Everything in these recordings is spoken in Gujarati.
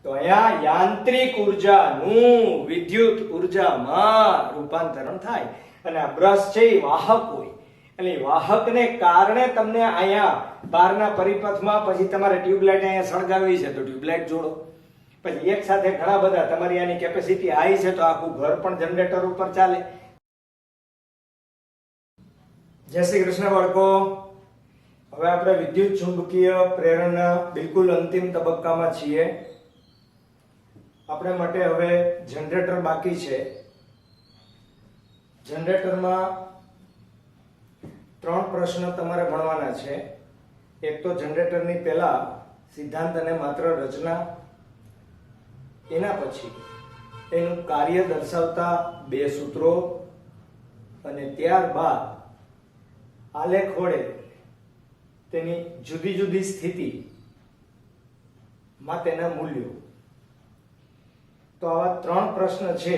તો અહીંયા યાંત્રિક ઉર્જાનું વિદ્યુત ઉર્જામાં રૂપાંતરણ થાય અને આ બ્રશ છે એ વાહક હોય એટલે વાહકને કારણે તમને અહીંયા બહારના પરિપથમાં પછી તમારે ટ્યુબલાઇટ અહીંયા સળગાવી છે તો ટ્યુબલાઇટ જોડો, પછી એક સાથે ઘણા બધા તમારી આની કેપેસિટી હાઈ છે તો આખું ઘર પણ જનરેટર ઉપર ચાલે. જય શ્રી કૃષ્ણ બાળકો. હવે આપણે વિદ્યુત ચુંબકીય પ્રેરણના બિલકુલ અંતિમ તબક્કામાં છીએ. આપણે માટે હવે જનરેટર બાકી છે. જનરેટરમાં 3 પ્રશ્ન તમારે ભણવાના છે. એક તો જનરેટરની પહેલા સિદ્ધાંત અને માત્ર રચના, એના પછી એનું કાર્ય દર્શાવતા 2 સૂત્રો અને ત્યારબાદ આલેખ વડે તેની જુદી જુદી સ્થિતિ માં તેના મૂલ્યો. તો આવા 3 પ્રશ્ન છે.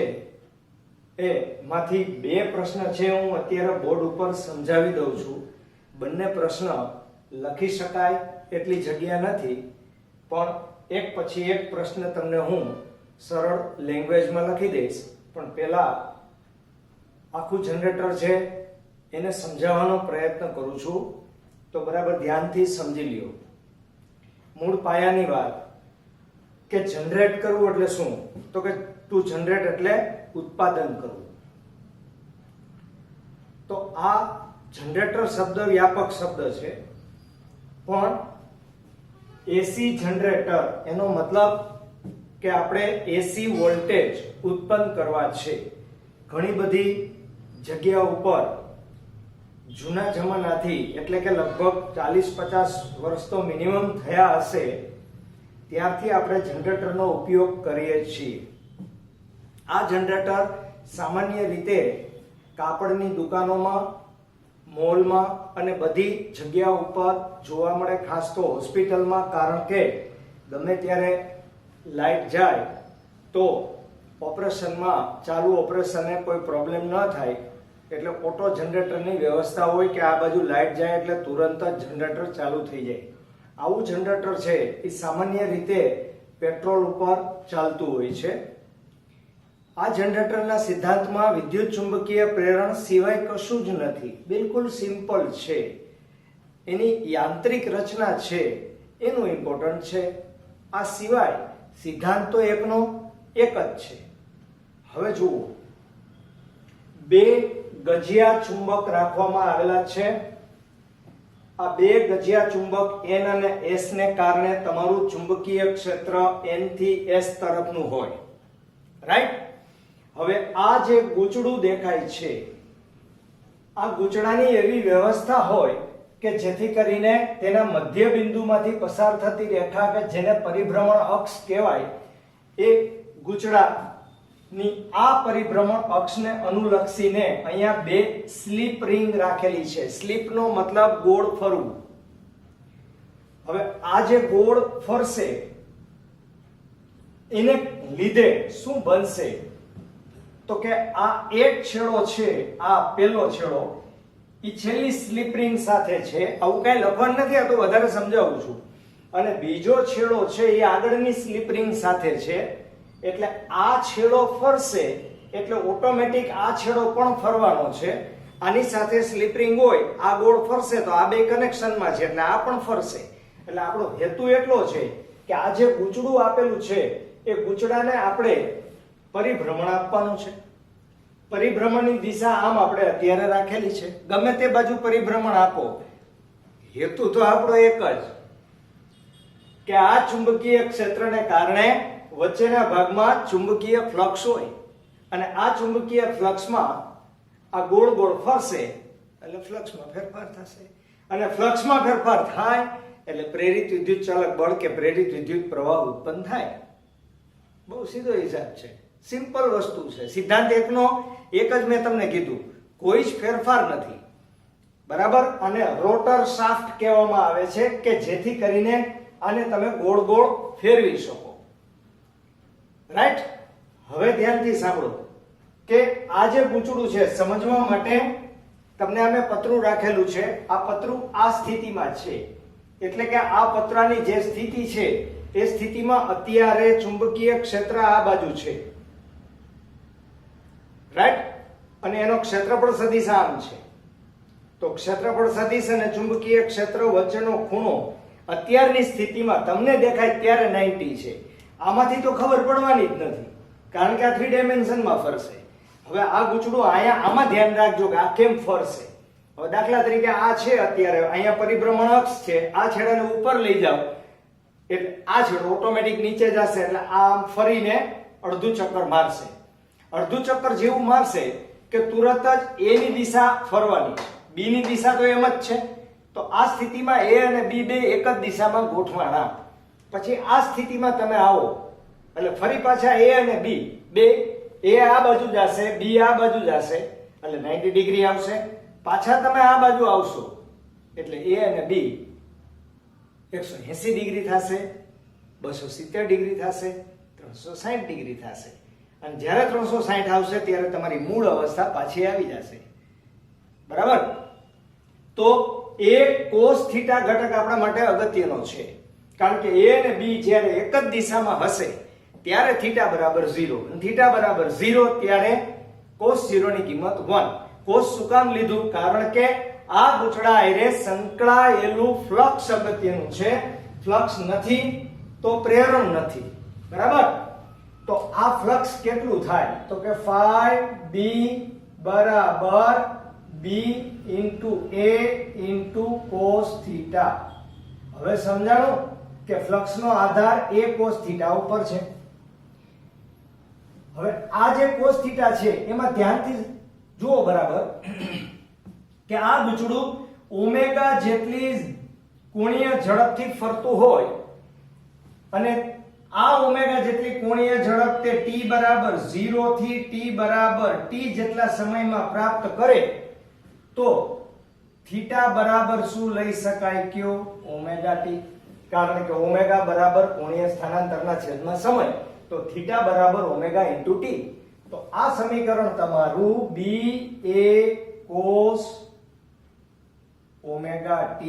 એ માંથી 2 પ્રશ્ન છે હું અત્યારે બોર્ડ ઉપર સમજાવી દઉં છું. બંને પ્રશ્ન લખી શકાય એટલી જગ્યા નથી, પણ એક પછી એક પ્રશ્ન તમને હું સરળ લેંગ્વેજમાં લખી દઈશ. પણ પહેલા આખું જનરેટર છે એને સમજાવવાનો પ્રયત્ન કરું છું, તો બરાબર ધ્યાનથી સમજી લ્યો. મૂળ પાયાની વાત કે જનરેટ કરવું એટલે શું, તો કે ટુ જનરેટ એટલે ઉત્પાદન કરવું. તો આ જનરેટર શબ્દ વ્યાપક શબ્દ છે, પણ એસી જનરેટર એનો મતલબ કે આપણે એસી વોલ્ટેજ ઉત્પન્ન કરવા છે. ઘણી બધી જગ્યા ઉપર જૂના જમાનાથી એટલે કે લગભગ 40-50 વર્ષ તો મિનિમમ થયા હશે ત્યારથી આપણે જનરેટરનો ઉપયોગ કરીએ છીએ. આ જનરેટર સામાન્ય રીતે કાપડની દુકાનોમાં, મોલમાં અને બધી જગ્યા ઉપર જોવા મળે, ખાસ તો હોસ્પિટલમાં. કારણ કે ગમે ત્યારે લાઈટ જાય તો ઓપરેશનમાં, ચાલુ ઓપરેશનને કોઈ પ્રોબ્લેમ ન થાય એટલે ઓટો જનરેટરની વ્યવસ્થા હોય કે આ બાજુ લાઈટ જાય એટલે તુરંત જ જનરેટર ચાલુ થઈ જાય. આવું જનરેટર છે એ સામાન્ય રીતે પેટ્રોલ ઉપર ચાલતું હોય છે. આ જનરેટરના સિદ્ધાંતમાં વિદ્યુત ચુંબકીય પ્રેરણ સિવાય કશું જ નથી. બિલકુલ સિમ્પલ છે. એની યાંત્રિક રચના છે એનું ઇમ્પોર્ટન્ટ છે. આ સિવાય સિદ્ધાંત તો એકનો એક જ છે. હવે જુઓ, 2 ગજિયા ચુંબક રાખવામાં આવેલા છે. આ 2 ગજિયા ચુંબક N અને S ને કારણે તમારું ચુંબકીય ક્ષેત્ર N થી S તરફનું હોય, રાઈટ? હવે આ જે ગૂંચળું દેખાય છે, આ ગૂંચળાની એવી વ્યવસ્થા હોય કે જેથી કરીને તેના મધ્ય બિંદુમાંથી પસાર થતી રેખા કે જેને પરિભ્રમણ અક્ષ કહેવાય, એ ગૂંચળાની આ પરિભ્રમણ અક્ષને અનુલક્ષીને અહીંયા 2 સ્લીપ રિંગ રાખેલી છે. સ્લીપનો મતલબ ગોળ ફરવું. હવે આ જે ગોળ ફરશે એને લીધે શું બનશે, તો કે આ એક છેડો છે, આ પહેલો છેડો એ છેલ્લી સ્લીપ રિંગ સાથે છે. આવું કઈ લખવાનું નથી, આ તો વધારે સમજાવું છું. અને બીજો છેડો છે એ આગળની સ્લીપ રિંગ સાથે છે. એટલે આ છેડો ફરશે એટલે ઓટોમેટિક આ છેડો પણ ફરવાનો છે. આની સાથે સ્લીપ રિંગ હોય, આ ગોળ ફરશે તો આ 2 કનેક્શનમાં છે એટલે આ પણ ફરશે. એટલે આપણો હેતુ એટલો છે કે આ જે ગૂંચળું આપેલું છે એ ગૂંચળાને આપણે પરિભ્રમણ આપવાનું છે. પરિભ્રમણની દિશા આમ આપણે અત્યારે રાખેલી છે. ગમે તે બાજુ પરિભ્રમણ આપો, હેતુ તો આપણો એક જ કે આ ચુંબકીય ક્ષેત્રને કારણે વચ્ચેના ભાગમાં ચુંબકીય ફ્લક્સ હોય અને આ ચુંબકીય ફ્લક્સમાં આ ગોળ ગોળ ફરશે એટલે ફ્લક્સમાં ફેરફાર થશે. અને ફ્લક્સમાં ફેરફાર થાય એટલે પ્રેરિત વિદ્યુત ચાલક બળ કે પ્રેરિત વિદ્યુત પ્રવાહ ઉત્પન્ન થાય. બહુ સીધો હિસાબ છે, સિમ્પલ વસ્તુ છે. સિદ્ધાંત એકનો એક જ મેં તમને કીધું, કોઈ જ ફેરફાર નથી, બરાબર? અને રોટર શાફ્ટ કહેવામાં આવે છે કે જેથી કરીને આને તમે ગોળ ગોળ ફેરવી શકો, રાઈટ? હવે ધ્યાનથી સાંભળો કે આ જે ગૂંચળું છે સમજવા માટે તમને અમે પતરું રાખેલું છે. આ પતરું આ સ્થિતિમાં છે એટલે કે આ પતરાની જે સ્થિતિ છે એ સ્થિતિમાં અત્યારે ચુંબકીય ક્ષેત્ર આ બાજુ છે, રાઈટ, અને એનો ક્ષેત્રફળ સદિશ આમ છે. તો ક્ષેત્રફળ સદિશ અને ચુંબકીય ક્ષેત્ર વચ્ચેનો ખૂણો અત્યારની સ્થિતિમાં તમને દેખાય ત્યારે 90 છે. આમાંથી તો ખબર પડવાની જ નથી, કારણ કે આ 3 ડાયમેન્શનમાં ફરશે. હવે આ ગૂંચળું અહીંયા આમાં ધ્યાન રાખજો કે આ કેમ ફરશે. હવે દાખલા તરીકે આ છે, અત્યારે અહીંયા પરિભ્રમણ અક્ષ છે, આ છેડાને ઉપર લઈ જાઓ એટલે આ છેડો ઓટોમેટિક નીચે જશે, એટલે આમ ફરીને અડધું ચક્કર મારશે. અડધું ચક્કર જેવું મારશે કે તુરત જ એ ની દિશા ફરવાની, બી ની દિશા તો એમ જ છે. તો આ સ્થિતિમાં એ અને બી બે એક જ દિશામાં ગોઠવાના. પછી આ સ્થિતિમાં તમે આવો એટલે ફરી પાછા એ અને બી બે, એ આ બાજુ જશે, બી આ બાજુ જશે, એટલે 90 ડિગ્રી આવશે. પાછા તમે આ બાજુ આવશો એટલે એ અને બી 180 ડિગ્રી થશે, 270 ડિગ્રી થશે, 360 ડિગ્રી થશે. અને જ્યારે 360 આવશે ત્યારે તમારી મૂળ અવસ્થા પાછી આવી જશે. બરાબર? તો એ cos થીટા ઘટક આપણા માટે અગત્યનો છે, કારણ કે એ અને બી જ્યારે એક જ દિશામાં હશે ત્યારે થીટા બરાબર 0, અને થીટા બરાબર 0 ત્યારે cos 0 ની કિંમત 1. cos શું કામ લીધું? કારણ કે આ ગૂંચળા હારે સંકળાયેલું ફ્લક્સ અગત્યનું છે. ફ્લક્સ નથી તો પ્રેરણ નથી. બરાબર? તો આ ફ્લક્સ કેટલું થાય? તો કે phi b બરાબર b a cos થીટા. હવે સમજાણું કે ફ્લક્સનો આધાર a cos થીટા ઉપર છે. હવે આ જે cos થીટા છે એમાં ધ્યાનથી જુઓ બરાબર કે આ ગૂંચળું ઓમેગા જેટલી કોણીય ઝડપથી ફરતું હોય અને આ ઓમેગા જેટલી કોણીય ઝડપ તે t બરાબર 0 થી t બરાબર t જેટલા સમયમાં પ્રાપ્ત કરે તો થીટા બરાબર શું લઈ શકાય? કયો? Omega t. કારણ કે ઓમેગા બરાબર કોણીય સ્થાનાંતરના છેદમાં સમય, તો થીટા બરાબર ઓમેગા ઇન્ટુ t. તો આ સમીકરણ તમારું b a cos omega t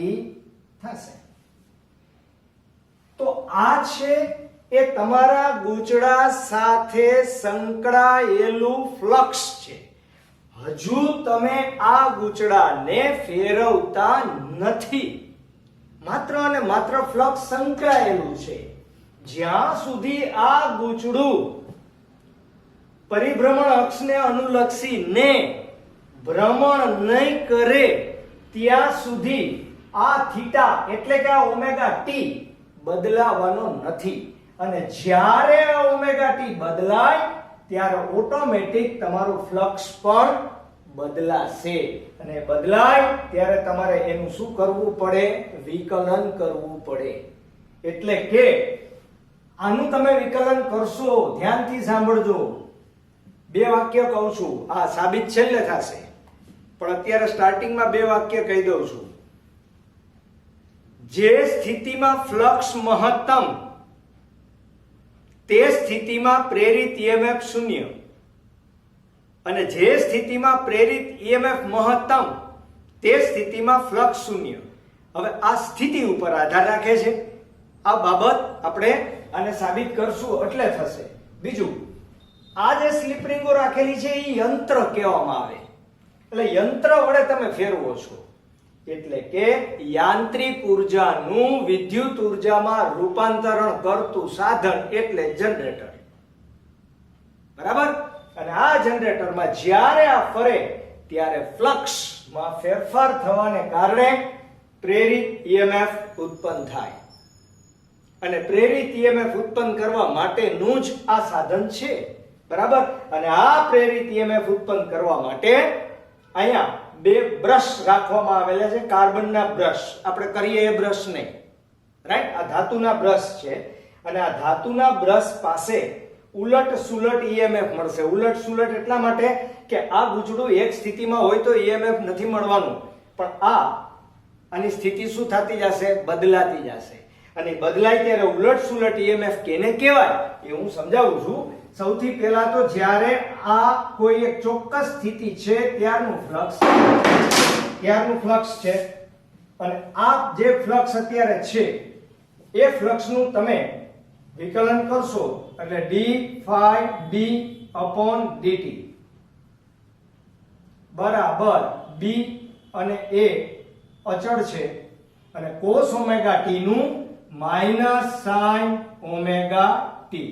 થશે. તો આ છે એ તમારા ગૂંચળા સાથે સંકળાયેલું ફ્લક્સ છે. હજુ તમે આ ગૂંચળાને ફેરવતા નથી, માત્ર અને માત્ર ફ્લક્સ સંકળાયેલું છે. જ્યાં સુધી આ ગૂંચળું પરિભ્રમણ અક્ષને અનુલક્ષીને ભ્રમણ નહીં કરે ત્યાં સુધી આ થીટા એટલે કે આ ઓમેગા ટી બદલાવાનો નથી. અને જ્યારે આ ઓમેગા ટી બદલાય ત્યારે ઓટોમેટિક તમારું ફ્લક્સ પણ બદલાશે. અને બદલાય ત્યારે તમારે એનું શું કરવું પડે? વિકલન કરવું પડે. એટલે કે આનું તમે વિકલન કરશો, ધ્યાનથી સાંભળજો, 2 વાક્ય કહું છું, આ સાબિત છેલ્લે થશે, પણ અત્યારે સ્ટાર્ટિંગમાં 2 વાક્ય કહી દઉં છું. જે સ્થિતિમાં ફ્લક્સ મહત્તમ તે સ્થિતિમાં પ્રેરિત EMF 0, અને જે સ્થિતિમાં પ્રેરિત EMF મહત્તમ તે સ્થિતિમાં ફ્લક્સ 0. હવે આ સ્થિતિ ઉપર આધાર રાખે છે. આ બાબત આપણે આને સાબિત કરશું એટલે થશે. બીજું, આ જે સ્લિપ રિંગો રાખેલી છે એ યંત્ર કહેવામાં આવે. એટલે યંત્ર વડે તમે ફેરવો છો, એટલે કે યાંત્રિક ઉર્જાનું વિદ્યુત ઉર્જામાં રૂપાંતરણ કરતું સાધન એટલે જનરેટર. બરાબર? અને આ જનરેટરમાં જ્યારે આ ફરે ત્યારે ફ્લક્સમાં ફેરફાર થવાને કારણે પ્રેરિત EMF ઉત્પન્ન થાય. અને પ્રેરિત EMF ઉત્પન્ન કરવા માટેનું જ આ સાધન છે. બરાબર? અને આ પ્રેરિત EMF ઉત્પન્ન કરવા માટે અહીંયા 2 બ્રશ રાખવામાં આવેલા છે, કાર્બનના બ્રશ. આપણે કરીએ એ બ્રશ નહીં, રાઈટ? આ ધાતુના બ્રશ છે અને આ ધાતુના બ્રશ પાસે ઉલટ સુલટ EMF મળશે. ઉલટ સુલટ એટલા માટે કે આ ગૂંચળું એક સ્થિતિમાં હોય તો EMF નથી મળવાનું, પણ આની સ્થિતિ શું થતી જશે? બદલાતી જશે. અને બદલાય ત્યારે ઉલટ સુલટ EMF કેને કહેવાય એ હું સમજાવું છું. સૌથી પહેલા તો જ્યારે આ કોઈ એક ચોક્કસ સ્થિતિ છે ત્યારનું ફ્લક્સ છે, અને આ જે ફ્લક્સ અત્યારે છે એ ફ્લક્સનું તમે વિકલન કરશો એટલે d phi b upon dt બરાબર b અને a અચળ છે અને cos ઓમેગા t નું માઈનસ sin ઓમેગા t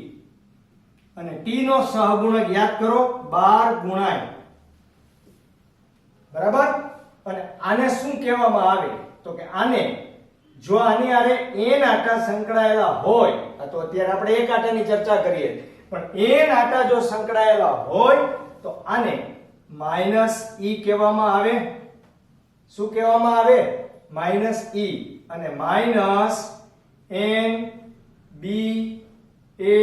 અને t નો સહગુણક યાદ કરો 12 ગુણાય બરાબર અને આને શું કહેવામાં આવે તો કે આને જો આની આરે n આટા સંકળાયેલા હોય તો અત્યારે આપણે એક આટાની ચર્ચા કરીએ પણ n આટા જો સંકળાયેલા હોય તો આને માઈનસ e કહેવામાં આવે શું કહેવામાં આવે માઈનસ e અને minus n b a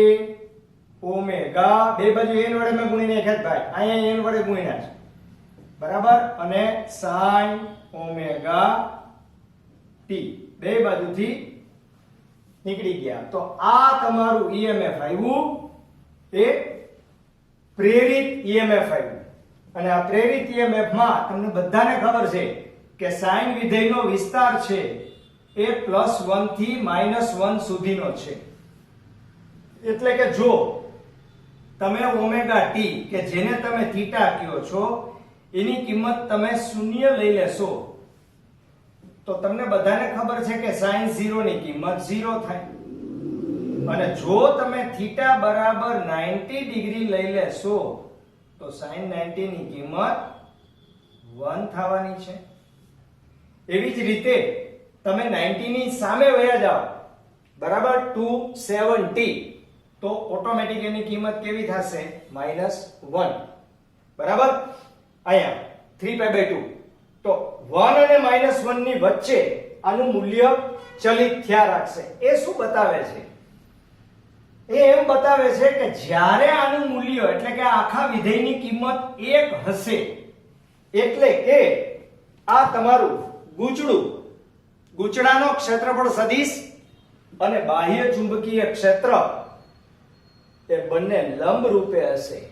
omega બે બાજુ n વડે મેં ગુણી નાખ્યા ભાઈ અહીંયા n વડે ગુણ્યા છે બરાબર અને sin ઓમેગા t બે બાજુથી નીકળી ગયા તો આ તમારું EMF આવ્યું એ પ્રેરિત EMF આવ્યું અને આ પ્રેરિત EMF માં તમને બધાને ખબર છે કે sin વિધેયનો વિસ્તાર છે એ +1 થી -1 સુધીનો છે એટલે કે જો તમે ઓમેગા t કે જેને તમે થીટા કહો છો એની કિંમત તમે 0 લઈ લેશો તો તમને બધાને ખબર છે કે sin 0 ની કિંમત 0 થાય અને જો તમે થીટા બરાબર 90 ડિગ્રી લઈ લેશો તો sin 90 ની કિંમત 1 થવાની છે એવી જ રીતે તમે 90 ની સામે વયા જાઓ બરાબર 270 તો ઓટોમેટિક એની કિંમત કેવી થશે -1 બરાબર અહીંયા 3π/2 તો 1 અને -1 ની વચ્ચે આનું મૂલ્ય ચલિત થયા રાખશે એ શું બતાવે છે એ એમ બતાવે છે કે જ્યારે આનું મૂલ્ય એટલે કે આખા વિધેયની કિંમત 1 હશે એટલે કે આ તમારું ગૂંચળાનો ક્ષેત્રફળ સદિશ અને બાહ્ય ચુંબકીય ક્ષેત્ર એ બંને લંબ રૂપે હશે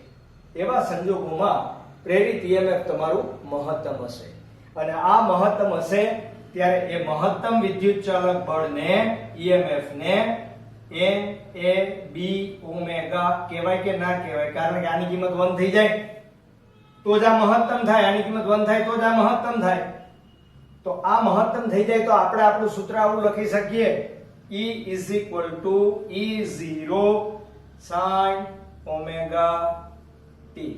એવા સંજોગોમાં પ્રેરિત EMF તમારું મહત્તમ હશે અને આ મહત્તમ હશે ત્યારે એ મહત્તમ વિદ્યુત ચાલક બળને EMF ને n a b ઓમેગા કહેવાય કે ના કહેવાય કારણ કે આની કિંમત 1 થઈ જાય તો જ આ મહત્તમ થાય આની કિંમત 1 થાય તો જ આ મહત્તમ થાય તો આ મહત્તમ થઈ જાય તો આપણે આપણું સૂત્ર આવું લખી શકીએ E E0 sin omega t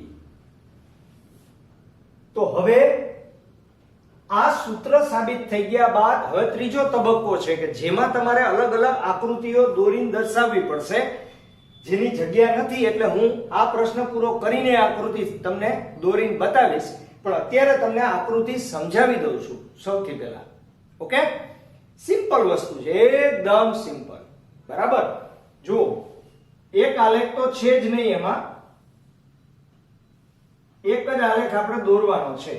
તો હવે આ સૂત્ર સાબિત થઈ ગયા બાદ હવે ત્રીજો તબક્કો છે કે જેમાં તમારે અલગ અલગ આકૃતિઓ દોરીને દર્શાવવી પડશે જેની જગ્યા નથી એટલે હું આ પ્રશ્ન પૂરો કરીને આકૃતિ તમને દોરીને બતાવીશ પણ અત્યારે તમને આકૃતિ સમજાવી દઉં છું સૌથી પહેલા ઓકે સિમ્પલ વસ્તુ છે એકદમ સિમ્પલ બરાબર જો એક આલેખ તો છે જ નહીં એમાં એક જ આલેખ આપણે દોરવાનો છે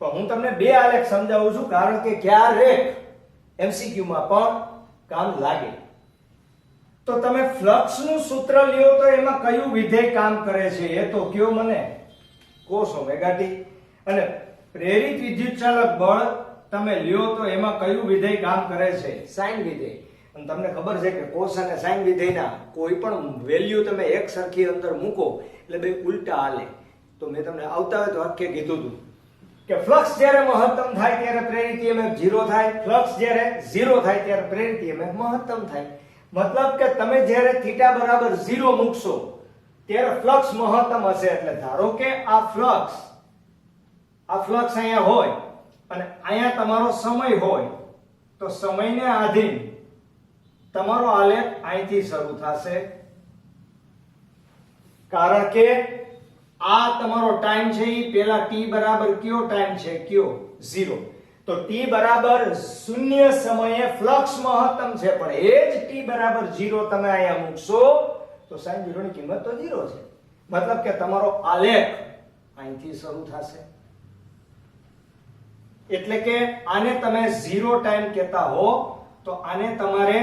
પણ હું તમને બે આલેખ સમજાવું છું કારણ કે ક્યારેક MCQ માં પણ કામ લાગે તો તમે ફ્લક્સ નું સૂત્ર લ્યો તો એમાં કયું વિધેય કામ કરે છે એ તો કયો મને cos ઓમેગા t અને પ્રેરિત વિદ્યુતચાલક બળ તમે લ્યો તો એમાં કયું વિધેય કામ કરે છે sin વિધેય અને તમને ખબર છે કે cos અને sin વિધેયના કોઈ પણ વેલ્યુ તમે એક સરખી અંદર મૂકો એટલે બે ઉલટા હાલે તો મેં તમને આવતા હોય તો વાક્ય કીધું હતું કે ફ્લક્સ જ્યારે મહત્તમ થાય ત્યારે પ્રેરિત EMF 0 થાય ફ્લક્સ જ્યારે 0 થાય ત્યારે પ્રેરિત EMF મહત્તમ થાય મતલબ કે તમે જ્યારે θ બરાબર 0 મૂકશો ત્યારે ફ્લક્સ મહત્તમ હશે એટલે ધારો કે આ ફ્લક્સ અહીંયા હોય અને અહીંયા તમારો સમય હોય તો સમયને આધીન તમારો આલેખ અહીંથી શરૂ થશે કારણ કે આ તમારો ટાઈમ છે ઈ પહેલા t બરાબર કયો ટાઈમ છે કયો 0 તો t બરાબર 0 સમયે ફ્લક્સ મહત્તમ છે પણ એ જ t બરાબર 0 તમે અહીંયા મૂકશો તો sin 0 ની કિંમત તો 0 છે મતલબ કે તમારો આલેખ અહીંથી શરૂ થશે એટલે કે આને તમે 0 ટાઈમ કહેતા હો તો આને તમારે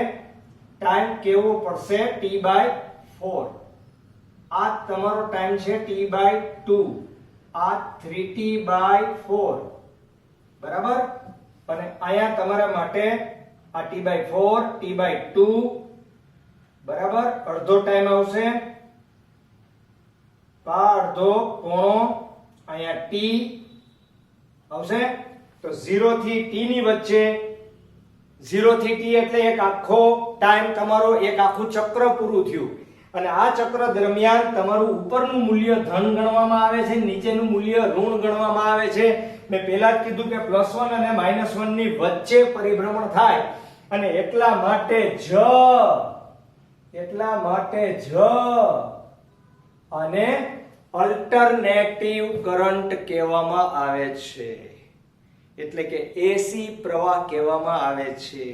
ટાઈમ કેવો પડશે t/4 આ તમારો ટાઈમ છે t/2 આ 3t/4 બરાબર અને અહીંયા તમારા માટે આ t/4 t/2 બરાબર, અડધો ટાઈમ આવશે, અડધો પોણો, અહીંયા ટી આવશે. તો 0 થી t ની વચ્ચે, 0 થી t એટલે એક આખો ટાઈમ તમારો, એક આખું ચક્ર પૂરું થયું. અને આ ચક્ર દરમિયાન તમારું ઉપરનું મૂલ્ય ધન ગણવામાં આવે છે, નીચેનું મૂલ્ય ઋણ ગણવામાં આવે છે. મેં પહેલા જ કીધું કે +1 અને -1 ની વચ્ચે પરિભ્રમણ થાય અને એટલા માટે જ અને અલ્ટરનેટિવ કરંટ કહેવામાં આવે છે, એટલે કે એસી પ્રવાહ કહેવામાં આવે છે.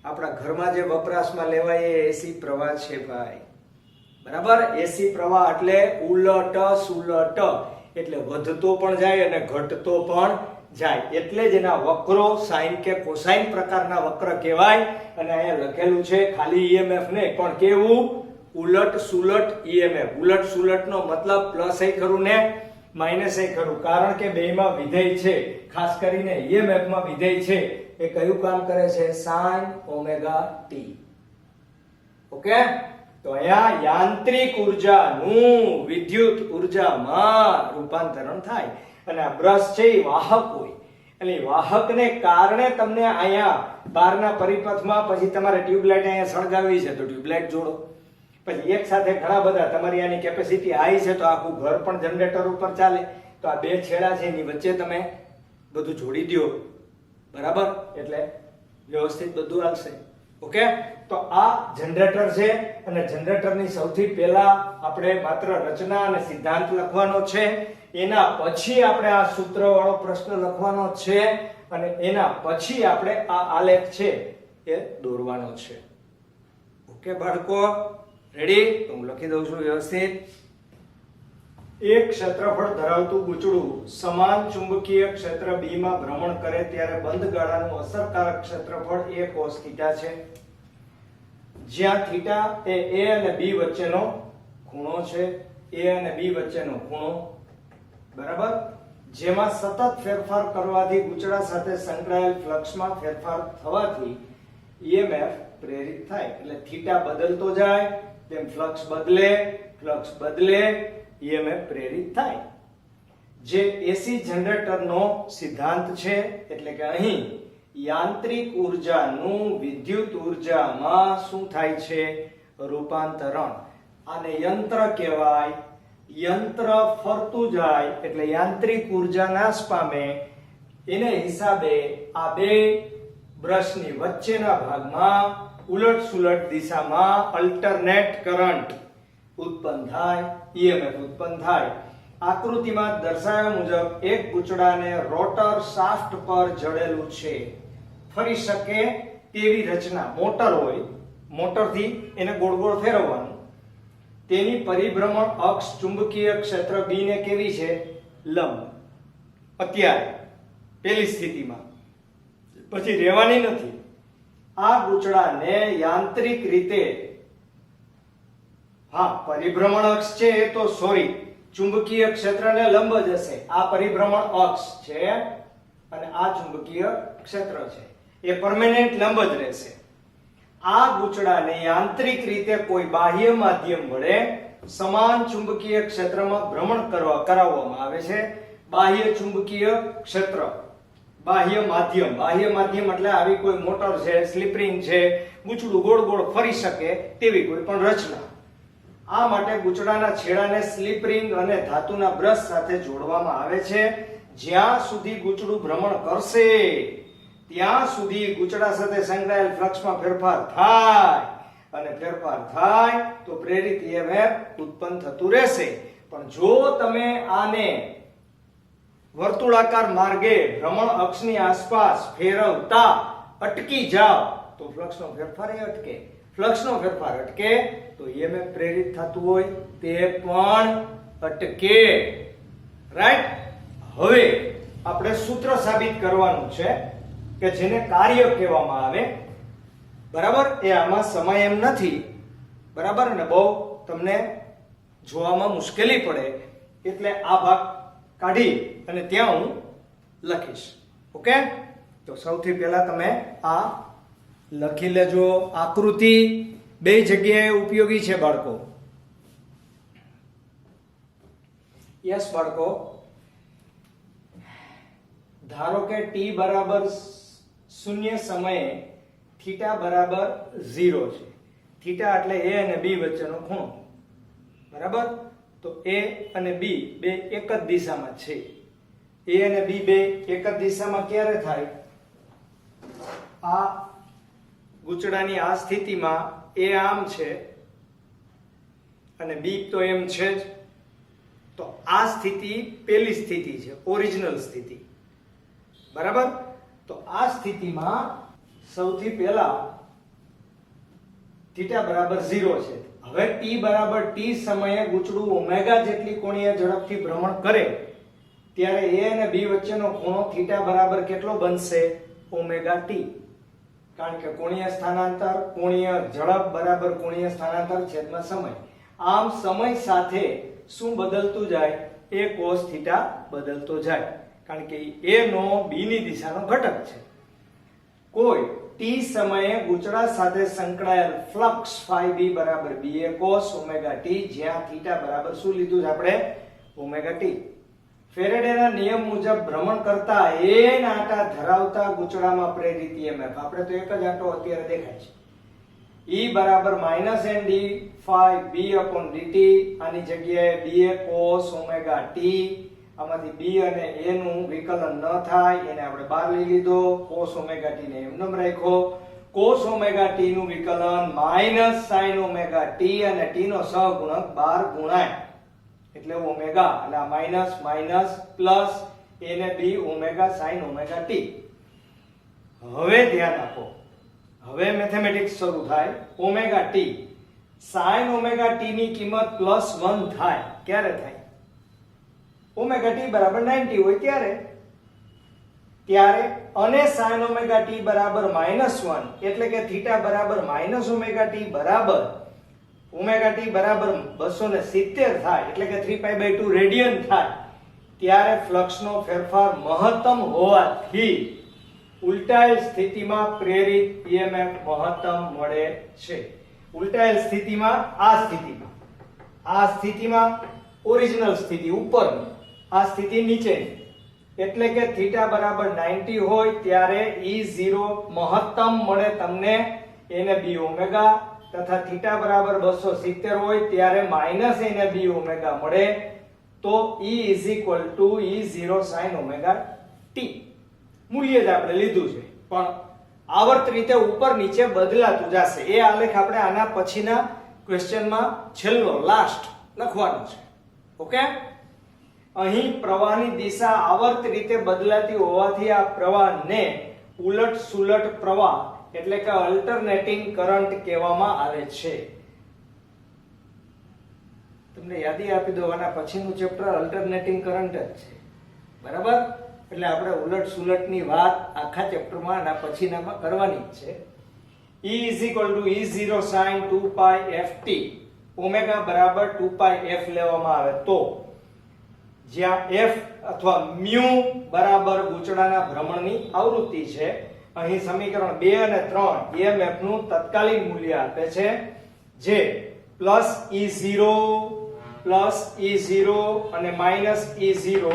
આપણા ઘરમાં જે વપરાશમાં લેવાય એ એસી પ્રવાહ છે ભાઈ. બરાબર, એસી પ્રવાહ એટલે ઉલટ સુલટ, એટલે વધતો પણ જાય અને ઘટતો પણ જાય, એટલે જ એના વક્રો સાઇન કે કોસાઇન પ્રકારના વક્ર કહેવાય. અને અહીંયા લખેલું છે ખાલી ઈએમએફ ને પણ કેવું, ઉલટ સુલટ ઈએમએફ. ઉલટ સુલટનો મતલબ પ્લસ એ ખરું ને માઇનસ એ ખરું, કારણ કે બેયમાં વિધેય છે, ખાસ કરીને ઈએમએફ માં વિધેય છે એ કયું કામ કરે છે, sin ઓમેગા ટી. ઓકે, તો અહીંયા યાંત્રિક ઉર્જાનું વિદ્યુત ઉર્જામાં રૂપાંતરણ થાય. અને આ બ્રશ છે એ વાહક હોય, એટલે વાહકને કારણે તમને અહીંયા બહારના પરિપથમાં પછી તમારે ટ્યુબલાઇટ અહીંયા સળગાવવી છે તો ટ્યુબલાઇટ જોડો. પછી એક સાથે ઘણા બધા, તમારી આની કેપેસિટી હાઈ છે તો આખું ઘર પણ જનરેટર ઉપર ચાલે, તો આ બે છેડા છે એની વચ્ચે તમે બધું જોડી દો. બરાબર, એટલે વ્યવસ્થિત બધું આવશે. ઓકે, તો આ જનરેટર છે અને જનરેટરની સૌથી પહેલા આપણે માત્ર રચના અને સિદ્ધાંત લખવાનો છે, એના પછી આપણે આ સૂત્ર વાળો પ્રશ્ન લખવાનો છે અને એના પછી આપણે આ આલેખ છે એ દોરવાનો છે. ઓકે બાળકો, રેડી? તો હું લખી દઉં છું વ્યવસ્થિત. એક ક્ષેત્રફળ ધરાવતું ગુચડું સમાન ચુંબકીય ક્ષેત્ર B માં ભ્રમણ કરે ત્યારે બંધ ગાળાનું અસરકારક ક્ષેત્રફળ a cos θ છે, જ્યાં થીટા એ a અને b વચ્ચેનો ખૂણો છે. a અને b વચ્ચેનો ખૂણો, બરાબર, જેમાં સતત ફેરફાર કરવાથી ગુચડા સાથે સંકળાયેલ ફ્લક્સમાં ફેરફાર થવાથી EMF પ્રેરિત થાય. એટલે થીટા બદલતો જાય તેમ ફ્લક્સ બદલે EMF પ્રેરિત થાય. જે એસી જનરેટરનો સિદ્ધાંત છે, એટલે કે અહીં યાંત્રિક ઉર્જાનું વિદ્યુત ઉર્જામાં શું થાય છે, રૂપાંતરણ. આને યંત્ર કહેવાય. યંત્ર ફરતું જાય એટલે યાંત્રિક ઉર્જા નાશ પામે, એને હિસાબે આ બે બ્રશની વચ્ચેના ભાગમાં ઉલટ સુલટ દિશામાં અલ્ટરનેટ કરંટ ઉત્પન્ન થાય, EMF ઉત્પન્ન થાય. આકૃતિમાં દર્શાવ્યા મુજબ એક ગુચડાને રોટર શાફ્ટ પર જડેલું છે, ફરી શકે તેવી રચના. મોટર હોય, મોટરથી એને ગોળ ગોળ ફેરવવાનું. તેની પરિભ્રમણ અક્ષ ચુંબકીય ક્ષેત્ર B ને કેવી છે, લંબ. અત્યારે પેલી સ્થિતિમાં, પછી રહેવાની નથી. આ ગુચડાને યાંત્રિક રીતે, હા પરિભ્રમણ અક્ષ છે એ તો સોરી ચુંબકીય ક્ષેત્રને લંબ જ હશે. આ પરિભ્રમણ અક્ષ છે અને આ ચુંબકીય ક્ષેત્ર છે, એ પરમેનન્ટ લંબ જ રહેશે. આ ગુચડાને યાંત્રિક રીતે કોઈ બાહ્ય માધ્યમ વડે સમાન ચુંબકીય ક્ષેત્રમાં ભ્રમણ કરાવવામાં આવે છે. બાહ્ય ચુંબકીય ક્ષેત્ર, બાહ્ય માધ્યમ એટલે આવી કોઈ મોટર છે, સ્લિપ રિંગ છે, ગુચડું ગોળ ગોળ ફરી શકે તેવી કોઈ પણ રચના. આ માટે ગુચડાના છેડાને સ્લિપ રિંગ અને ધાતુના બ્રશ સાથે જોડવામાં આવે છે. જ્યાં સુધી ગુચડું ભ્રમણ કરશે ત્યાં સુધી ગુચડા સાથે સંકળાયેલ ફ્લક્સમાં ફેરફાર થાય, અને ફેરફાર થાય તો પ્રેરિત EMF ઉત્પન્ન થતું રહેશે. પણ જો તમે આને વર્તુળાકાર માર્ગે ભ્રમણ અક્ષની આસપાસ ફેરવતા અટકી જાઓ તો ફ્લક્સનો ફેરફાર અટકે. ફ્લક્સનો ફેરફાર અટકે તો EMF પ્રેરિત થતું હોય તે પણ અટકે. રાઈટ? હવે આપણે સૂત્ર સાબિત કરવાનું છે કે જેને કાર્ય કહેવામાં આવે. બરાબર, એ આમાં સમય એમ નથી. બરાબર, અને બહુ તમને જોવામાં મુશ્કેલી પડે એટલે આ ભાગ કાઢી અને ત્યાં હું લખીશ. ઓકે, તો સૌથી પહેલા તમે આ લખી લેજો આકૃતિ. બે જગ્યાએ ઉપયોગી છે બાળકો. યસ બાળકો, ધારો કે t બરાબર 0 સમયે થીટા બરાબર 0 છે. થીટા એટલે a અને b વચ્ચેનો ખૂણો, બરાબર? તો a અને b બે એક જ દિશામાં છે. a અને b બે એક જ દિશામાં ક્યારે થાય? આ ગૂંચળાની આ સ્થિતિમાં a આમ છે અને b તો એમ છે જ. તો આ સ્થિતિ પહેલી સ્થિતિ છે, ઓરિજિનલ સ્થિતિ, બરાબર? તો આ સ્થિતિમાં સૌથી પહેલા થીટા બરાબર 0 છે. હવે t બરાબર t સમયે ગૂંચળું ઓમેગા જેટલી કોણીય ઝડપથી ભ્રમણ કરે ત્યારે a અને b વચ્ચેનો ખૂણો થીટા બરાબર કેટલો બનશે? Omega t. કારણ કે કોણીય સ્થાનાંતર કોણીય ઝડપ બરાબર કોણીય સ્થાનાંતર છેદમાં સમય. આમ સમય સાથે શું બદલતું જાય? a cos થીટા બદલતો જાય, કારણ કે a નો b ની દિશાનો ઘટક છે. કોઈ t સમયે ગૂંચળા સાથે સંકળાયેલ ફ્લક્સ phi b બરાબર ba cos ઓમેગા t, જ્યાં થીટા બરાબર શું લીધું છે આપણે? Omega t. ફેરેડેના નિયમ મુજબ ભ્રમણ કરતા n આંટા ધરાવતા ગૂંચળામાં પ્રેરિત emf, આપણે તો એક જ આંટો અત્યારે દેખાય છે, E બરાબર -nd phi b upon dt. આની જગ્યાએ ba cos ઓમેગા t. આમાંથી b અને a નું વિકલન ન થાય, એને આપણે બહાર લઈ લીધો. cos ઓમેગા t ને એમનેમ રાખ્યો. cos ઓમેગા t નું વિકલન -sin ઓમેગા t અને t નો સહગુણક 12 ગુણાય એટલે ઓમેગા, એટલે આ માઈનસ માઈનસ પ્લસ a ને b omega sin omega t. હવે ધ્યાન આપો, હવે મેથેમેટિક્સ શરૂ થાય. Omega t sin omega t ની કિંમત +1 થાય. ક્યારે થાય? ઓમેગા t બરાબર 90 હોય ત્યારે અને sin ઓમેગા t બરાબર -1 એટલે કે થીટા બરાબર ઓમેગા t બરાબર ઓમેગા t બરાબર 270 થાય, એટલે કે 3π/2 રેડિયન થાય ત્યારે ફ્લક્સનો ફેરફાર મહત્તમ હોવાથી ઉલટાયેલ સ્થિતિમાં પ્રેરિત emf મહત્તમ મળે છે. ઉલટાયેલ સ્થિતિમાં આ સ્થિતિમાં ઓરિજિનલ સ્થિતિ ઉપરની, આ સ્થિતિ નીચેની, એટલે કે થીટા બરાબર 90 હોય ત્યારે E0 મહત્તમ મળે તમને a ને b ઓમેગા, તથા થીટા બરાબર 270 હોય ત્યારે -a ને b ઓમેગા મળે. તો E E0 sin omega t મૂલ્ય જ આપણે લીધું છે, પણ આવર્ત રીતે ઉપર નીચે બદલાતું જશે. એ આલેખ આપણે આના પછીના ક્વેશ્ચનમાં છેલ્લો લાસ્ટ લખવાનો છે. ઓકે? અહીં પ્રવાહની દિશા આવર્ત રીતે બદલાતી હોવાથી આ પ્રવાહને ઉલટ સુલટ પ્રવાહ એટલે કે અલ્ટરનેટિંગ કરંટ કહેવામાં આવે છે. તમને યાદી આપી દો, આના પછીનું ચેપ્ટર અલ્ટરનેટિંગ કરંટ જ છે, બરાબર? એટલે આપણે ઉલટ સુલટની વાત આખા ચેપ્ટરમાં આના પછીનામાં કરવાની જ છે. E E0 sin 2π ft. Omega બરાબર 2πf લેવામાં આવે તો જ્યાં f અથવા મ્યુ બરાબર ગૂંચળાના ભ્રમણની આવૃત્તિ છે. અહીં સમીકરણ 2 અને 3 emf નું તત્કાલીન મૂલ્ય આપે છે, જે +E0 અને -E0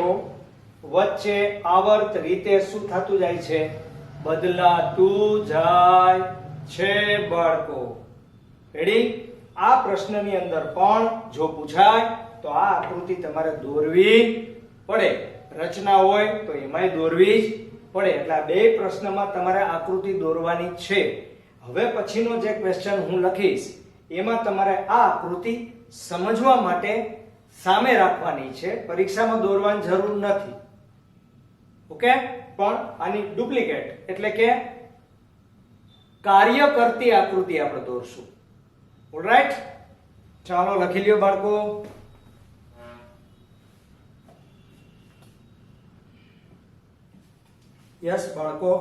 વચ્ચે આવર્ત રીતે શું થતું જાય છે? બદલાતું જાય છે બાળકો. રેડી? આ પ્રશ્નની અંદર પણ જો પૂછાય તો આ આકૃતિ તમારે દોરવી પડે. રચના હોય તો એમાંય દોરવી જ પડે. એટલે આ બે પ્રશ્નમાં તમારે આકૃતિ દોરવાની છે. હવે પછીનો જે ક્વેશ્ચન હું લખીશ એમાં તમારે આ આકૃતિ સમજવા માટે સામે રાખવાની છે, પરીક્ષામાં દોરવાની જરૂર નથી. ઓકે? પણ આની ડુપ્લિકેટ એટલે કે કાર્ય કરતી આકૃતિ આપણે દોરશું. ઓલરાઈટ? ચાલો લખી લ્યો બાળકો. યસ બાળકો,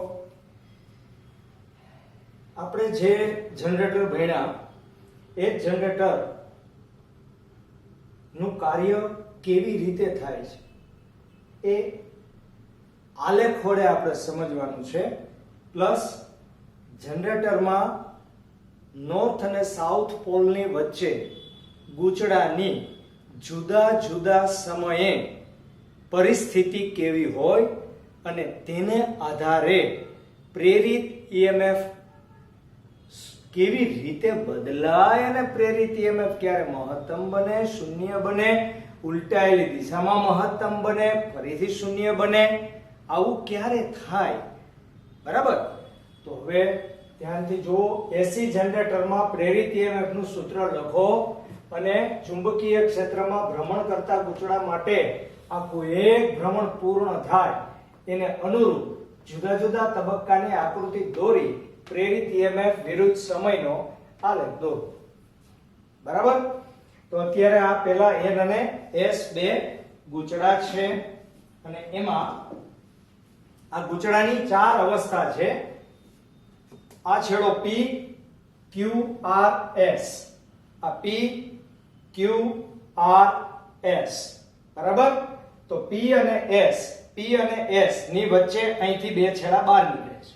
આપણે જે જનરેટર ભણ્યા એ જનરેટર નું કાર્ય કેવી રીતે થાય છે એ આલેખ વડે આપણે સમજવાનું છે. પ્લસ જનરેટરમાં નોર્થ અને સાઉથ પોલની વચ્ચે ગૂંચળાની જુદા જુદા સમયે પરિસ્થિતિ કેવી હોય અને તેને આધારે પ્રેરિત EMF કેવી રીતે બદલાય અને પ્રેરિત EMF ક્યારે મહત્તમ બને, શૂન્ય બને, ઉલટાયેલી દિશામાં મહત્તમ બને, ફરીથી શૂન્ય બને, આવું ક્યારે થાય, બરાબર? તો હવે ધ્યાનથી જુઓ, AC જનરેટરમાં પ્રેરિત EMF નું સૂત્ર લખો અને ચુંબકીય ક્ષેત્રમાં ભ્રમણ કરતા ગૂંચળા માટે આખું એક ભ્રમણ પૂર્ણ થાય એને અનુરૂપ જુદા જુદા તબક્કાની આકૃતિ દોરી પ્રેરિત EMF વિરુદ્ધ સમયનો આલેખ દોરો, બરાબર? તો અત્યારે આ પેલા N અને S બે ગૂંચળા છે અને એમાં આ ગૂંચળાની ચાર અવસ્થા છે. આ છેડો P Q R S, આ P Q R S, બરાબર? તો P અને S ની વચ્ચે અહીંથી બે છેડા બહાર નીકળે છે,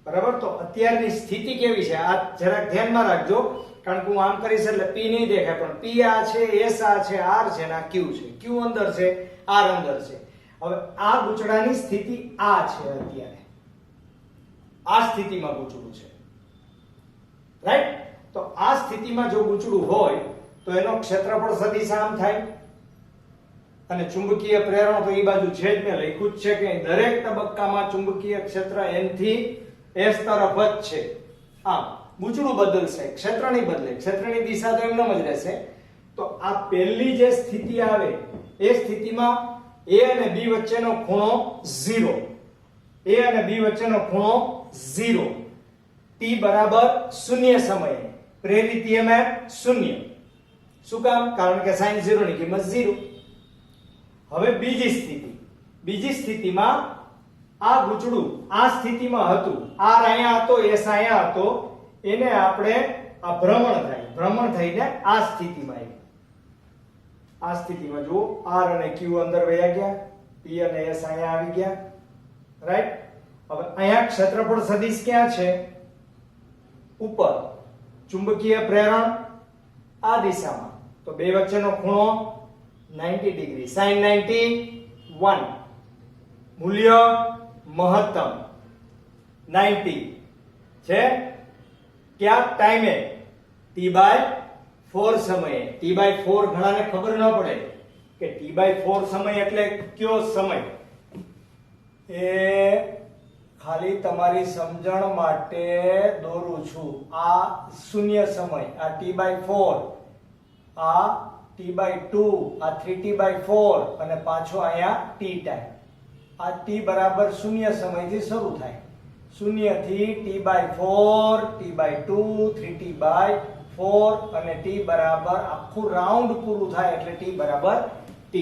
બરાબર? તો અત્યારની સ્થિતિ કેવી છે આ જરાક ધ્યાનમાં રાખજો, કારણ કે હું આમ કરીશ એટલે P નહીં દેખાય, પણ P આ છે, S આ છે, R છે ને આ Q છે. Q અંદર છે, R અંદર છે. હવે આ ગૂંચળાની સ્થિતિ આ છે, અત્યારે આ સ્થિતિમાં ગૂંચળું છે, રાઈટ? તો આ સ્થિતિમાં જો ગૂંચળું હોય તો એનો ક્ષેત્રફળ સદિશ આમ થાય અને ચુંબકીય પ્રેરણ તો એ બાજુ છે જ, મેં લખ્યું જ છે કે દરેક તબક્કામાં ચુંબકીય ક્ષેત્ર N થી S તરફ જ છે. આમ ગૂંચળું બદલશે, ક્ષેત્ર નહીં બદલે, ક્ષેત્રની દિશા તો એમનેમ જ રહેશે. તો આ પહેલી જે સ્થિતિ આવે એ સ્થિતિમાં A અને B વચ્ચેનો ખૂણો 0, A અને B વચ્ચેનો ખૂણો 0, T બરાબર 0 સમયે પ્રેરિત EMF 0. શું કામ? કારણ કે sin 0 ની કિંમત 0. હવે બીજી સ્થિતિમાં આ ગૂંચળું આ સ્થિતિમાં હતું, R અહીંયા હતો, S અહીંયા હતો, એને આપણે આ ભ્રમણ થઈને આ સ્થિતિમાં આવ્યું. આ સ્થિતિમાં જુઓ, R અને Q અંદર વયા ગયા, P અને S અહીંયા આવી ગયા, રાઈટ? હવે અહીંયા ક્ષેત્રફળ સદિશ ક્યાં છે? ઉપર. ચુંબકીય પ્રેરણ આ દિશામાં, તો બે વચ્ચેનો ખૂણો 90 ડિગ્રી, sin 91, મૂલ્ય મહત્તમ 90 છે. ક્યાં ટાઈમે? T/4 સમયે. T/4 ઘણાને ખબર ન પડે કે T/4 સમય એટલે કયો સમય. એ ખાલી તમારી સમજણ માટે દોરું છું. આ શૂન્ય સમય, આ T/4, આ T/2, આ 3T/4 અને પાછો અહીંયા T ટાઈમ. આ T બરાબર શૂન્ય સમયથી શરૂ થાય, શૂન્ય થી T/4, T/2, 3T/4 અને T બરાબર આખું રાઉન્ડ પૂરું થાય એટલે T બરાબર T.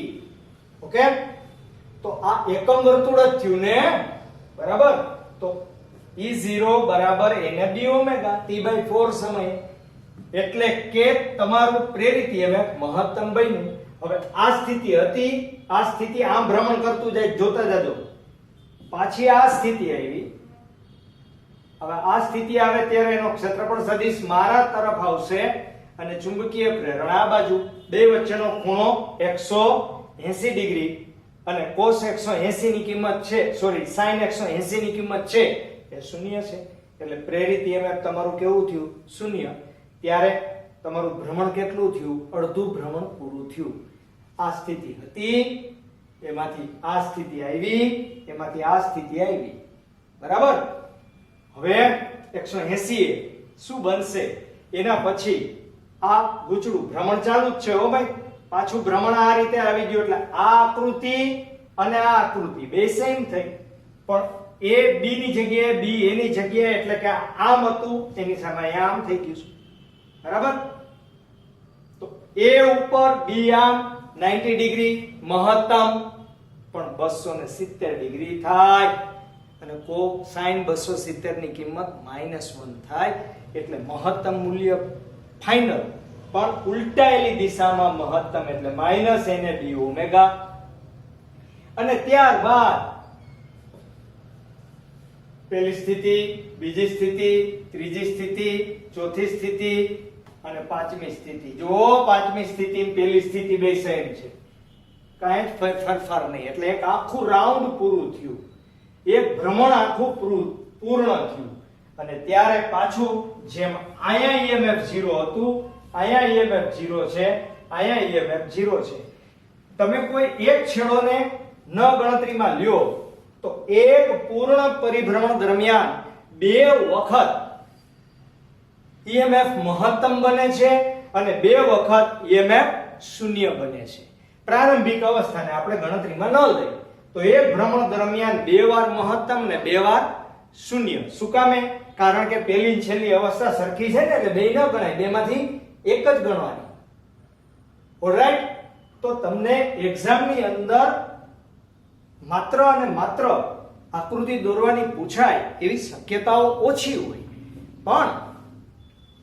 ઓકે? તો આ એકમ વર્તુળ જ થયું ને, બરાબર? તો E0 બરાબર NB ઓમેગા T/4 સમયે, એટલે કે તમારું પ્રેરિત EMF મહત્તમ બન્યું. હવે આ સ્થિતિ હતી, આ સ્થિતિ આમ ભ્રમણ કરતું જાય, જોતા જાજો. પાછી આ સ્થિતિ આવી. હવે આ સ્થિતિ આવે ત્યારે એનો ક્ષેત્રફળ સદિશ મારા તરફ આવશે અને ચુંબકીય પ્રેરણ આ બાજુ, બે વચ્ચેનો ખૂણો 180 ડિગ્રી અને cos 180 ની કિંમત છે, સોરી sin 180 ની કિંમત છે એ શૂન્ય છે. એટલે પ્રેરિત EMF તમારું કેવું થયું? શૂન્ય. ત્યારે તમારું ભ્રમણ કેટલું થયું? અડધું ભ્રમણ પૂરું થયું. આ સ્થિતિ હતી, એમાંથી આ સ્થિતિ આવી, એમાંથી આ સ્થિતિ આવી, બરાબર? હવે 180 શું બનશે? એના પછી આ ગૂંચળું ભ્રમણ ચાલુ જ છે. હો ભાઈ, પાછું ભ્રમણ આ રીતે આવી ગયું એટલે આ આકૃતિ અને આ આકૃતિ બે સેમ થઈ, પણ A B ની જગ્યાએ B A ની જગ્યાએ, એટલે કે આમ હતું એની સામે અહીંયા આમ થઈ ગયું છે, બરાબર? તો A ઉપર B આમ 90 ડિગ્રી મહત્તમ, પણ 270 ડિગ્રી થાય અને sin 270 ની કિંમત -1 થાય. એટલે મહત્તમ મૂલ્ય ફાઇનલ પણ ઉલટાયેલી દિશામાં મહત્તમ એટલે -NAB ઓમેગા. અને ત્યારબાદ પહેલી સ્થિતિ, બીજી સ્થિતિ, ત્રીજી સ્થિતિ, ચોથી સ્થિતિ અને પાંચમી સ્થિતિ. જો પાંચમી સ્થિતિ અને પહેલી સ્થિતિ બે સેમ છે, કાંઈ જ ફેરફાર નહીં, એટલે એક આખું રાઉન્ડ પૂરું થયું, એક ભ્રમણ આખું પૂર્ણ થયું. અને ત્યારે પાછું જેમ અહીંયા EMF 0 હતું, અહીંયા EMF 0 છે, અહીંયા EMF 0 છે. તમે કોઈ એક છેડોને ન ગણતરીમાં લ્યો તો એક પૂર્ણ પરિભ્રમણ દરમિયાન બે વખત EMF મહત્તમ બને છે અને બે વખત EMF શૂન્ય બને છે. પ્રારંભિક અવસ્થાને આપણે ગણતરીમાં ન લઈએ તો એક ભ્રમણ દરમિયાન બે વાર મહત્તમ ને બે વાર શૂન્ય. શું કામે? કારણ કે પહેલી છેલ્લી અવસ્થા સરખી છે ને, એટલે બે ન ગણાય, બેમાંથી એક જ ગણવાની. ઓલરાઈટ, તો તમને એક્ઝામની અંદર માત્ર અને માત્ર આકૃતિ દોરવાની પૂછાય એવી શક્યતાઓ ઓછી હોય, પણ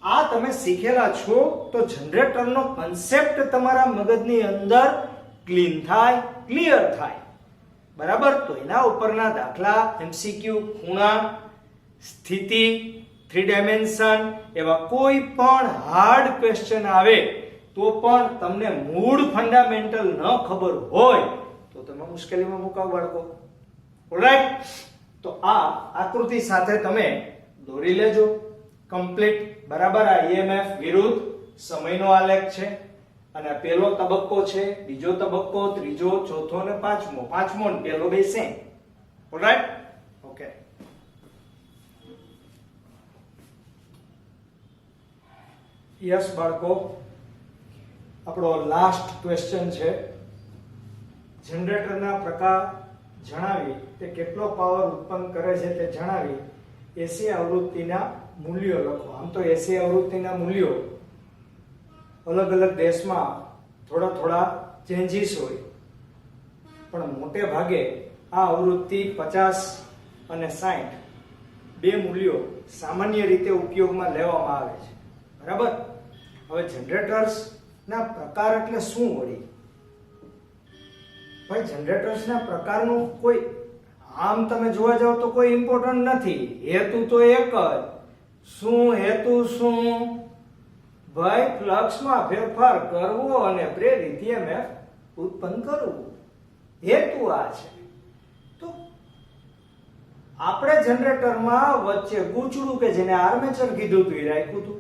આ તમે શીખેલા છો તો જનરેટરનો કન્સેપ્ટ તમારા મગજની અંદર ક્લીન થાય, ક્લિયર થાય. બરાબર? તો એના ઉપરના દાખલા, MCQ, ખૂણા, સ્થિતિ, 3 ડાયમેન્શન એવા કોઈ પણ હાર્ડ ક્વેશ્ચન આવે તો પણ તમને મૂળ ફંડામેન્ટલ ન ખબર હોય તો તમે મુશ્કેલીમાં મુકાવ બાળકો. ઓલરાઈટ, તો આ આકૃતિ સાથે તમે દોરી લેજો કમ્પ્લીટ. બરાબર? આ EMF વિરુદ્ધ સમયનો આલેખ છે અને આ પહેલો તબક્કો છે, બીજો તબક્કો, ત્રીજો, ચોથો અને પાંચમો. પાંચમો અને પહેલો બે સેમ. ઓલરાઈટ? ઓકે. યસ બાળકો, આપણો લાસ્ટ ક્વેશ્ચન છે. જનરેટરના પ્રકાર જણાવી, તે કેટલો પાવર ઉત્પન્ન કરે છે તે જણાવી AC આવૃત્તિના મૂલ્યો લખો. આમ તો AC આવૃત્તિના મૂલ્યો અલગ અલગ દેશમાં થોડા થોડા ચેન્જીસ હોય, પણ મોટે ભાગે આ આવૃત્તિ 50 અને 60 બે મૂલ્યો સામાન્ય રીતે ઉપયોગમાં લેવામાં આવે છે. બરાબર? હવે જનરેટર્સ ના પ્રકાર એટલે શું વળી? ભાઈ, જનરેટર્સ ના પ્રકારનું કોઈ આમ તમે જોવા જાવ તો કોઈ ઇમ્પોર્ટન્ટ નથી. હેતુ તો એક જ. શું હેતુ? શું ભાઈ? ફ્લક્સમાં ફેરફાર કરવો અને પ્રેરિત EMF ઉત્પન્ન કરવું. હેતુ આ છે. તો આપણે જનરેટરમાં વચ્ચે ગૂંચળું કે જેને આર્મેચર કીધું હતું એ રાખ્યું હતું,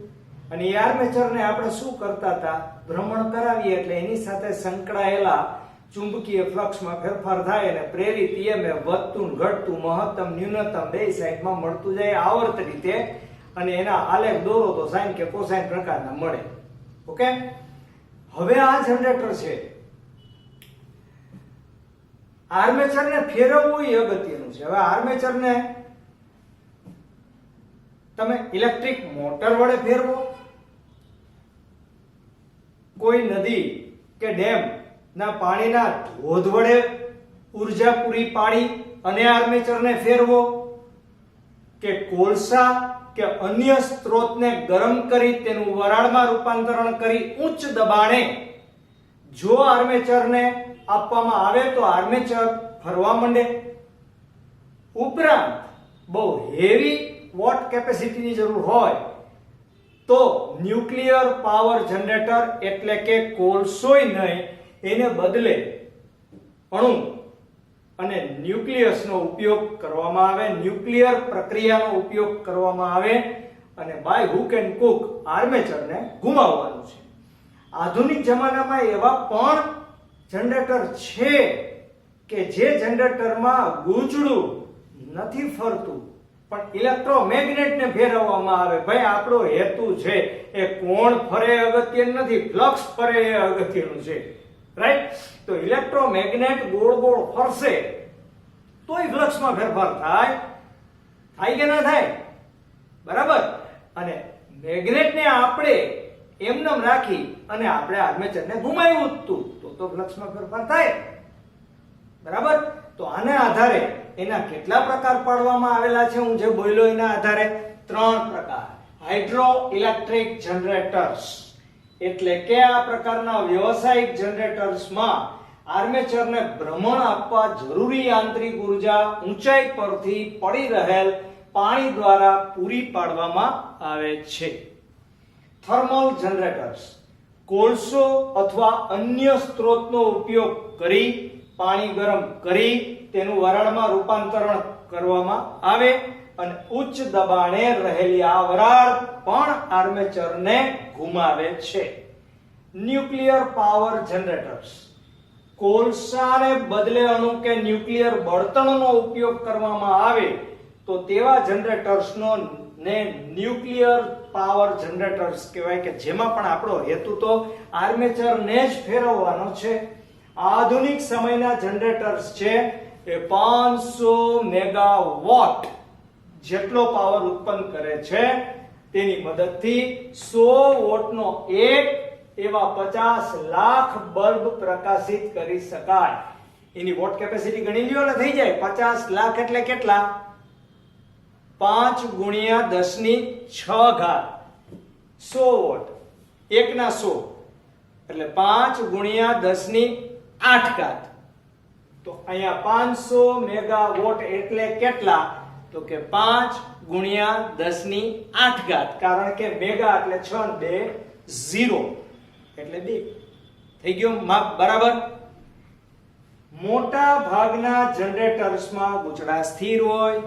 અને એ આર્મેચરને આપણે શું કરતા હતા? ભ્રમણ કરાવીએ એટલે એની સાથે સંકળાયેલા ચુંબકીય ફ્લક્સમાં ફેરફાર થાય અને પ્રેરિત EMF વધતું ઘટતું, મહત્તમ ન્યૂનતમ બે સાઈડમાં મળતું જાય આવર્ત રીતે, અને એના આલેખ દોરો તો સાઇન કે કોસાઇન પ્રકારના મળે. ઓકે? હવે આ જનરેટર છે, આર્મેચરને ફેરવવું એ અગત્યનું છે. હવે આર્મેચરને તમે ઇલેક્ટ્રિક મોટર વડે ફેરવો, કોઈ નદી કે ડેમ ના પાણીના ધોધ વડે ઉર્જા પૂરી પાડી અને આર્મેચરને ફેરવો, કે કોલસા કે અન્ય સ્ત્રોતને ગરમ કરી તેનું વરાળમાં રૂપાંતરણ કરી ઉચ્ચ દબાણે જો આર્મેચરને આપવામાં આવે તો આર્મેચર ફરવા માંડે. ઉપરાંત બહુ હેવી વોટ કેપેસિટીની જરૂર હોય તો ન્યુક્લિયર પાવર જનરેટર એટલે કે કોલસોય નહીં, એને બદલે અણુ અને ન્યુક્લિયસનો ઉપયોગ કરવામાં આવે, ન્યુક્લિયર પ્રક્રિયાનો ઉપયોગ કરવામાં આવે અને બાય હુક એન્ડ કુક આર્મેચરને ઘુમાવવાનું છે. આધુનિક જમાનામાં એવા પણ જનરેટર છે કે જે જનરેટરમાં ગૂંચળું નથી ફરતું પણ ઇલેક્ટ્રોમેગ્નેટને ફેરવવામાં આવે. ભાઈ, આપણો હેતુ છે એ કોણ ફરે અગત્યનું નથી, ફ્લક્સ ફરે એ અગત્યનું છે. રાઈટ? તો ઇલેક્ટ્રોમેગ્નેટ ગોળ ગોળ ફરશે તોય ફ્લક્સમાં ફેરફાર થાય કે ના થાય? બરાબર? અને મેગ્નેટને આપણે એમનેમ રાખી અને આપણે આર્મેચરને ઘુમાવ્યું હતું તો ફ્લક્સમાં ફેરફાર થાય. બરાબર? તો આના આધારે એના કેટલા પ્રકાર પાડવામાં આવેલા છે હું જે બોલ્યો એના આધારે 3 પ્રકાર. હાઇડ્રો ઇલેક્ટ્રિક જનરેટર્સ એટલે કે આ પ્રકારના વ્યવસાયિક જનરેટર્સમાં આર્મેચરને ભ્રમણ આપવા જરૂરી યાંત્રિક ઉર્જા ઊંચાઈ પરથી પડી રહેલ પાણી દ્વારા પૂરી પાડવામાં આવે છે. થર્મલ જનરેટર્સ કોલસો અથવા અન્ય સ્ત્રોતનો ઉપયોગ કરી પાણી ગરમ કરી તેનું વરાળમાં રૂપાંતરણ કરવામાં આવે અને ઉચ્ચ દબાણે રહેલી આ વરાળ પણ આર્મેચરને ઘુમાવે છે. ન્યુક્લિયર પાવર જનરેટર્સ કોલસાને બદલે અણુ કે ન્યુક્લિયર બળતણનો ઉપયોગ કરવામાં આવે તો તેવા જનરેટર્સનો ને ન્યુક્લિયર પાવર જનરેટર્સ કહેવાય કે જેમાં પણ આપણો હેતુ તો આર્મેચરને જ ફેરવવાનો છે. આધુનિક સમયના જનરેટર્સ છે એ 500 મેગાવોટ જેટલો પાવર ઉત્પન્ન કરે છે. તેની મદદથી 100 વોટનો એક એવા 50 લાખ બલ્બ પ્રકાશિત કરી શકાય. એની વોટ કેપેસિટી ગણી લ્યો ને થઈ જાય 50 લાખ એટલે કેટલા? 5 ગુણ્યા 10 ની 6 ઘાત 100 વોટ 1 ના 100 એટલે 5 ગુણ્યા 10 ની 8 ઘાત. તો અહીંયા 500 મેગાવોટ એટલે કેટલા? તો કે 5 ગુણ્યા 10 ની 8 ઘાત, કારણ કે મેગા એટલે 6 ને 2 0 એટલે 2 થઈ ગયો માપ બરાબર. મોટા ભાગના જનરેટર્સમાં ગૂંચળા સ્થિર હોય.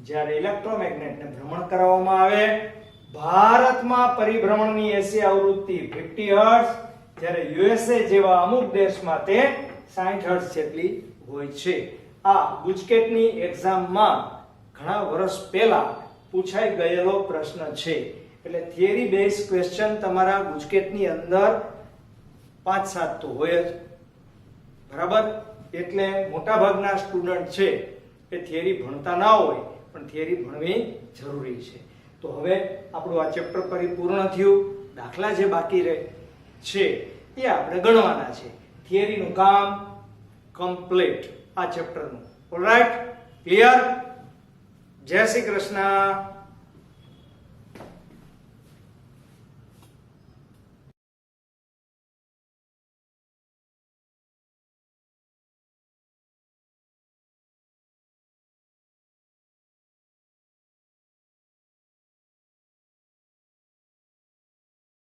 જ્યારે ઇલેક્ટ્રોમેગ્નેટને ભ્રમણ કરાવવામાં આવે ભારતમાં પરિભ્રમણની એસી આવૃત્તિ 50 હર્ટ્ઝ, જ્યારે યુએસએ જેવા અમુક દેશમાં તે 60 હર્ટ્ઝ જેટલી હોય છે. આ ગુજકેટની એક્ઝામમાં ઘણા વર્ષ પહેલા પૂછાઈ ગયેલો પ્રશ્ન છે. એટલે થિયરી બેઝ ક્વેશ્ચન તમારા ગુજકેટની અંદર 5-7 તો હોય જ બરાબર. એટલે મોટા ભાગના સ્ટુડન્ટ છે એ થિયરી ભણતા ના હોય પણ થિયરી ભણવી જરૂરી છે. તો હવે આપણું આ ચેપ્ટર પરિપૂર્ણ થયું. દાખલા જે બાકી રહે છે એ આપણે ગણવાના છે. થિયરીનું કામ કમ્પ્લીટ આ ચેપ્ટરનું. Alright, clear? જય શ્રી કૃષ્ણ.